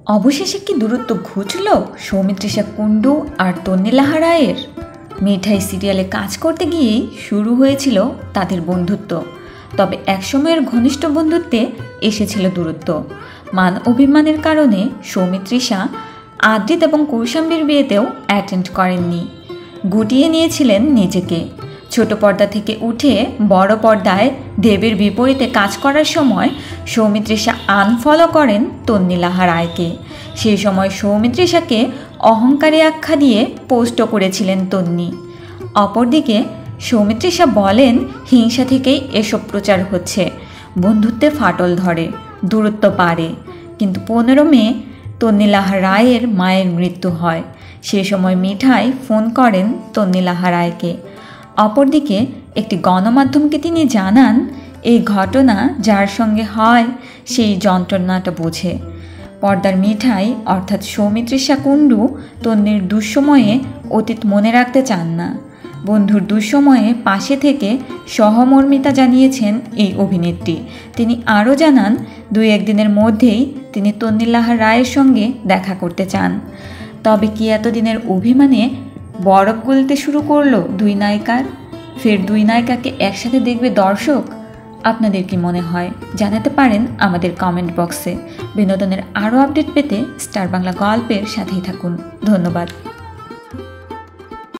অবশেষে কি দূরত্ব ঘুচল সৌমিত্রিষা কুণ্ডু আর তন্নিলাহা রায়ের? মিঠাই সিরিয়ালে কাজ করতে গিয়েই শুরু হয়েছিল তাদের বন্ধুত্ব। তবে একসময়ের ঘনিষ্ঠ বন্ধুত্বে এসেছিল দূরত্ব। মান অভিমানের কারণে সৌমিত্রিষা আদ্রিত এবং কৌশাম্বীর বিয়েতেও অ্যাটেন্ড করেননি। গুটিয়ে নিয়েছিলেন নিজেকে। ছোট পর্দা থেকে উঠে বড় পর্দায় দেবের বিপরীতে কাজ করার সময় সৌমিত্রিষা আনফলো করেন তন্নিলাহা রায়কে। সেই সময় সৌমিত্রিষাকে অহংকারী আখ্যা দিয়ে পোস্টও করেছিলেন তন্নি। অপরদিকে সৌমিত্রিষা বলেন, হিংসা থেকেই এসব প্রচার হচ্ছে, বন্ধুত্বে ফাটল ধরে, দূরত্ব বাড়ে। কিন্তু 15 মে তন্নিলাহা রায়ের মায়ের মৃত্যু হয়। সে সময় মিঠাই ফোন করেন তন্নিলাহা রায়কে। অপরদিকে একটি গণমাধ্যমকে তিনি জানান, এই ঘটনা যার সঙ্গে হয় সেই যন্ত্রণাটা বোঝে। পর্দার মিঠাই অর্থাৎ সৌমিত্রিষা কুণ্ডু তন্নির দুঃসময়ে অতীত মনে রাখতে চান না। বন্ধুর দুঃসময়ে পাশে থেকে সহমর্মিতা জানিয়েছেন এই অভিনেত্রী। তিনি আরও জানান, 2-1 দিনের মধ্যেই তিনি তন্নিলাহা রায়ের সঙ্গে দেখা করতে চান। তবে কি এতদিনের অভিমানে বরফ গলতে শুরু করলো 2 নায়িকার? ফের 2 নায়িকাকে একসাথে দেখবে দর্শক? আপনাদের কি মনে হয় জানাতে পারেন আমাদের কমেন্ট বক্সে। বিনোদনের আরও আপডেট পেতে স্টার বাংলা গল্পের সাথেই থাকুন। ধন্যবাদ।